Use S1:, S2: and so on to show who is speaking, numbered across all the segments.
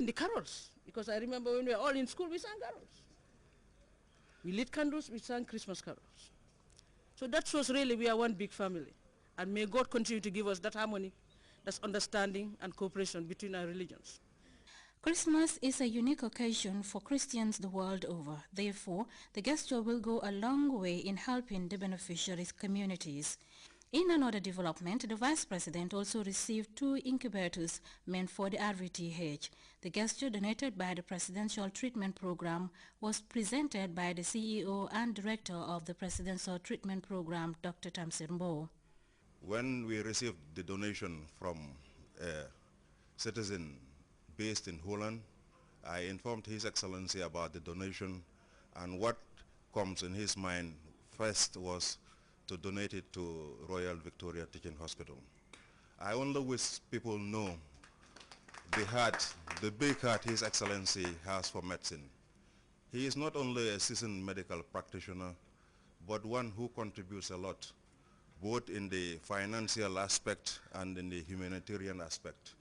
S1: even the carols, because I remember when we were all in school, we sang carols. We lit candles, we sang Christmas carols. So that shows really we are one big family. And may God continue to give us that harmony, that understanding and cooperation between our religions.
S2: Christmas is a unique occasion for Christians the world over. Therefore, the gesture will go a long way in helping the beneficiaries' communities. In another development, the Vice President also received 2 incubators meant for the RVTH. The gesture donated by the Presidential Treatment Program was presented by the CEO and Director of the Presidential Treatment Program, Dr. Tamsir Mbow.
S3: When we received the donation from a citizen based in Holland, I informed His Excellency about the donation, and what comes in his mind first was to donate it to Royal Victoria Teaching Hospital. I only wish people know the big heart His Excellency has for medicine. He is not only a seasoned medical practitioner, but one who contributes a lot, both in the financial aspect and in the humanitarian aspect.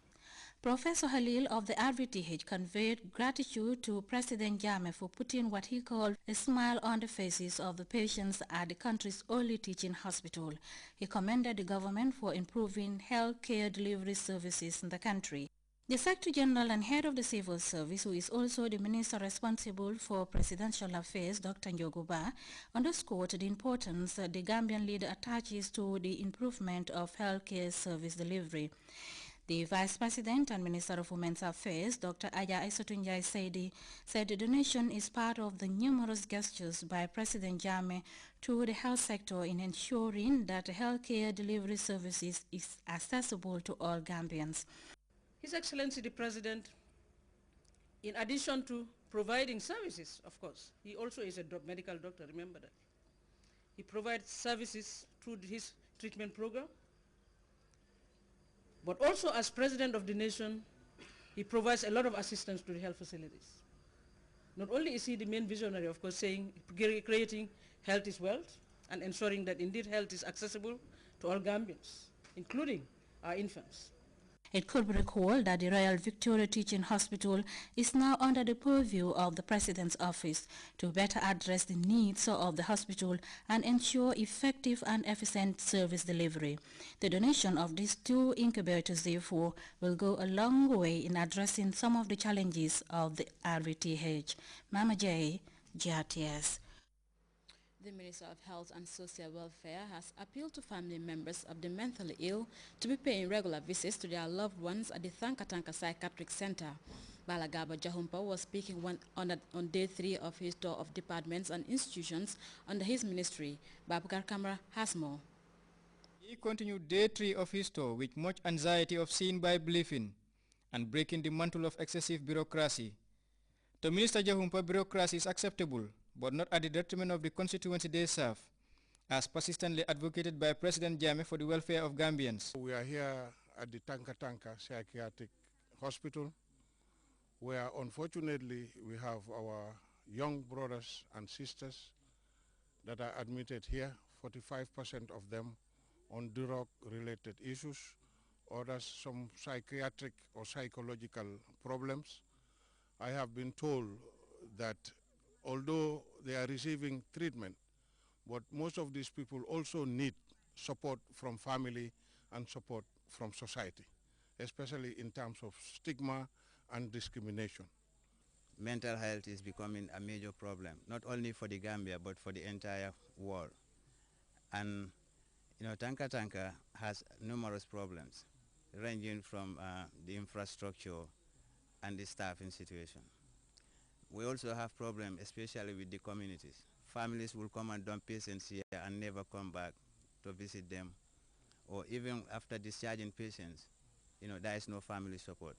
S2: Professor Halil of the RVTH conveyed gratitude to President Jammeh for putting what he called a smile on the faces of the patients at the country's only teaching hospital. He commended the government for improving health care delivery services in the country. The Secretary General and Head of the Civil Service, who is also the Minister responsible for Presidential Affairs, Dr. Njogoba, underscored the importance the Gambian leader attaches to the improvement of health care service delivery. The Vice President and Minister of Women's Affairs, Dr. Aya Aisatunjai Saidi, said the donation is part of the numerous gestures by President Jammeh to the health sector in ensuring that healthcare delivery services is accessible to all Gambians.
S1: His Excellency the President, in addition to providing services, of course, he also is a medical doctor, remember that. He provides services through his treatment program, but also as President of the nation, he provides a lot of assistance to the health facilities. Not only is he the main visionary, of course, saying creating health is wealth and ensuring that indeed health is accessible to all Gambians, including our infants.
S2: It could be recalled that the Royal Victoria Teaching Hospital is now under the purview of the President's office to better address the needs of the hospital and ensure effective and efficient service delivery. The donation of these 2 incubators, therefore, will go a long way in addressing some of the challenges of the RVTH. Mama J, GRTS.
S4: The Minister of Health and Social Welfare has appealed to family members of the mentally ill to be paying regular visits to their loved ones at the Thankatanka Psychiatric Center. Balagaba Jahumpa was speaking on day 3 of his tour of departments and institutions under his ministry. Babukar Kamra has more.
S5: He continued day 3 of his tour with much anxiety of seeing by believing and breaking the mantle of excessive bureaucracy. To Minister Jahumpa, bureaucracy is acceptable, but not at the detriment of the constituency they serve, as persistently advocated by President Jammeh for the welfare of Gambians.
S6: We are here at the Thankatanka Psychiatric Hospital, where unfortunately we have our young brothers and sisters that are admitted here, 45% of them on drug-related issues, others some psychiatric or psychological problems. I have been told that although they are receiving treatment, but most of these people also need support from family and support from society, especially in terms of stigma and discrimination.
S7: Mental health is becoming a major problem, not only for the Gambia, but for the entire world. And, Tanka has numerous problems, ranging from the infrastructure and the staffing situation. We also have problems, especially with the communities. Families will come and dump patients here and never come back to visit them. Or even after discharging patients, there is no family support.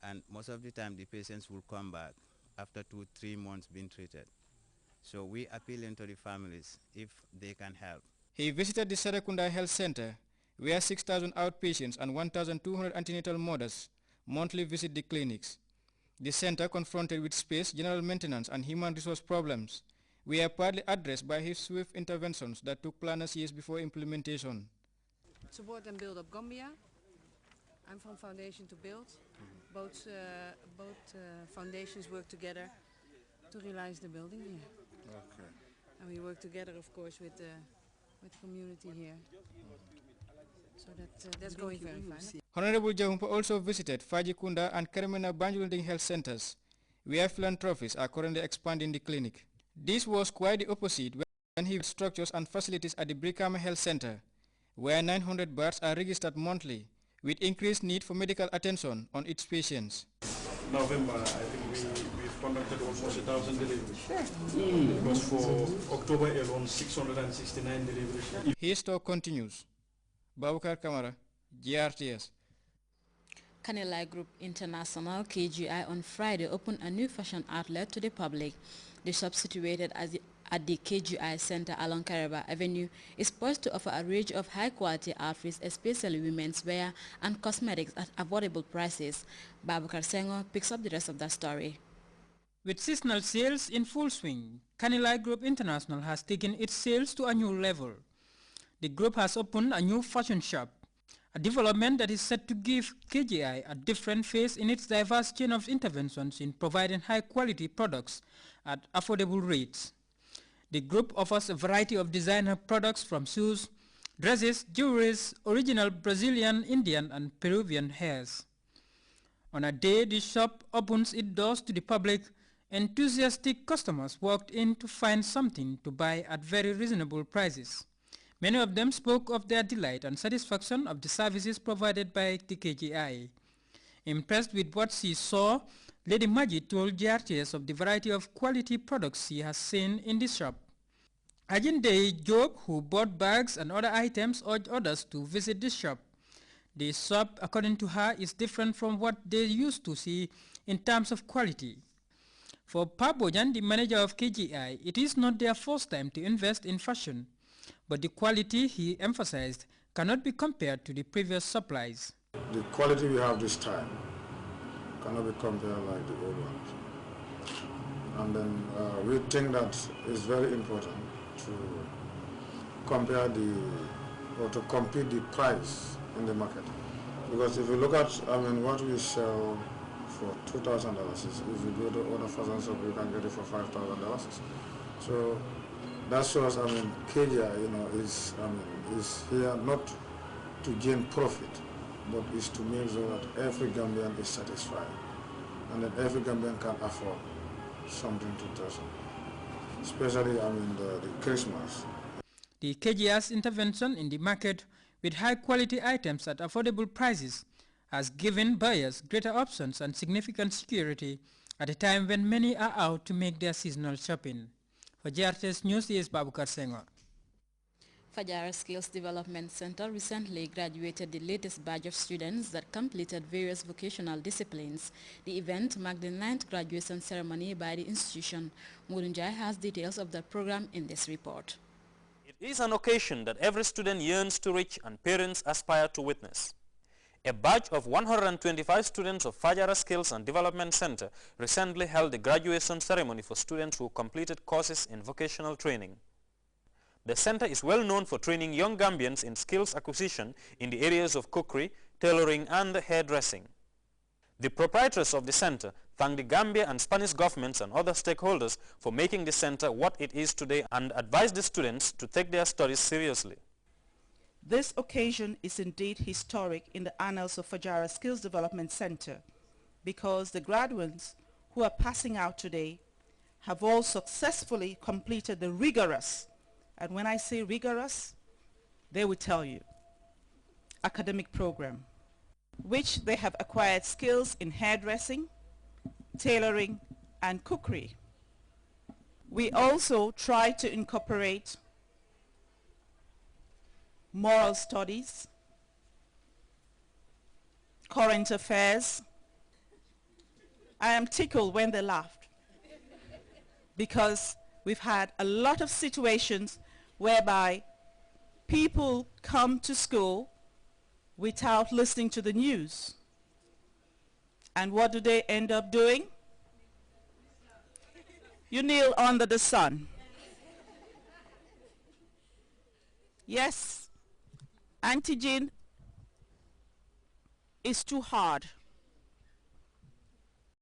S7: And most of the time, the patients will come back after 2-3 months being treated. So we appealing to the families if they can help.
S5: He visited the Serekunda Health Center, where 6,000 outpatients and 1,200 antenatal mothers monthly visit the clinics. The center, confronted with space, general maintenance, and human resource problems, were partly addressed by his swift interventions that took planners years before implementation.
S8: Support and build up Gambia. I'm from Foundation to Build. both foundations work together to realize the building here.
S6: Okay.
S8: And we work together, of course, with the community here. So that's going very fine.
S5: Honorable Jahumpa also visited Fajikunda and Keremena Banjulunding health centers, where philanthropists are currently expanding the clinic. This was quite the opposite when he visited structures and facilities at the Brikama Health Center, where 900 births are registered monthly, with increased need for medical attention on its patients.
S9: November, I think we've conducted almost 1,000 deliveries. Sure. Because for October alone, 669 deliveries.
S5: His talk continues. Babukar Kamara, GRTS.
S4: Kanilai Group International, KGI, on Friday opened a new fashion outlet to the public. The shop, situated at the KGI Center along Karaba Avenue, is poised to offer a range of high-quality outfits, especially women's wear and cosmetics at affordable prices. Babukar Sengo picks up the rest of that story.
S10: With seasonal sales in full swing, Kanilai Group International has taken its sales to a new level. The group has opened a new fashion shop, a development that is set to give KGI a different face in its diverse chain of interventions in providing high-quality products at affordable rates. The group offers a variety of designer products from shoes, dresses, jewelries, original Brazilian, Indian and Peruvian hairs. On a day the shop opens its doors to the public, enthusiastic customers walked in to find something to buy at very reasonable prices. Many of them spoke of their delight and satisfaction of the services provided by the KGI. Impressed with what she saw, Lady Majid told GRTS of the variety of quality products she has seen in the shop. Ajinde Job, who bought bags and other items, urged others to visit this shop. The shop, according to her, is different from what they used to see in terms of quality. For Pabojan, the manager of KGI, it is not their first time to invest in fashion, but the quality, he emphasized, cannot be compared to the previous supplies.
S11: The quality we have this time cannot be compared like the old ones. And then we think that it's very important to compare to compete the price in the market. Because if you look at, what we sell for $2,000, if you go to other fashion shop, you can get it for $5,000. So that shows, KGI, is here not to gain profit, but is to make sure that every Gambian is satisfied, and that every Gambian can afford something to dress on, especially, the Christmas.
S10: The KGI's intervention in the market with high-quality items at affordable prices has given buyers greater options and significant security at a time when many are out to make their seasonal shopping. For GRTS News, is Babukar Senghor.
S4: Fajara Skills Development Center recently graduated the latest batch of students that completed various vocational disciplines. The event marked the 9th graduation ceremony by the institution. Murunjai has details of the program in this report.
S12: It is an occasion that every student yearns to reach and parents aspire to witness. A batch of 125 students of Fajara Skills and Development Center recently held the graduation ceremony for students who completed courses in vocational training. The center is well known for training young Gambians in skills acquisition in the areas of cookery, tailoring and hairdressing. The proprietors of the center thanked the Gambia and Spanish governments and other stakeholders for making the center what it is today and advised the students to take their studies seriously.
S13: This occasion is indeed historic in the annals of Fajara Skills Development Center because the graduates who are passing out today have all successfully completed the rigorous, and when I say rigorous, they will tell you, academic program, which they have acquired skills in hairdressing, tailoring, and cookery. We also try to incorporate moral studies, current affairs. I am tickled when they laughed because we've had a lot of situations whereby people come to school without listening to the news. And what do they end up doing? You kneel under the sun. Yes, Auntie Jean is too hard.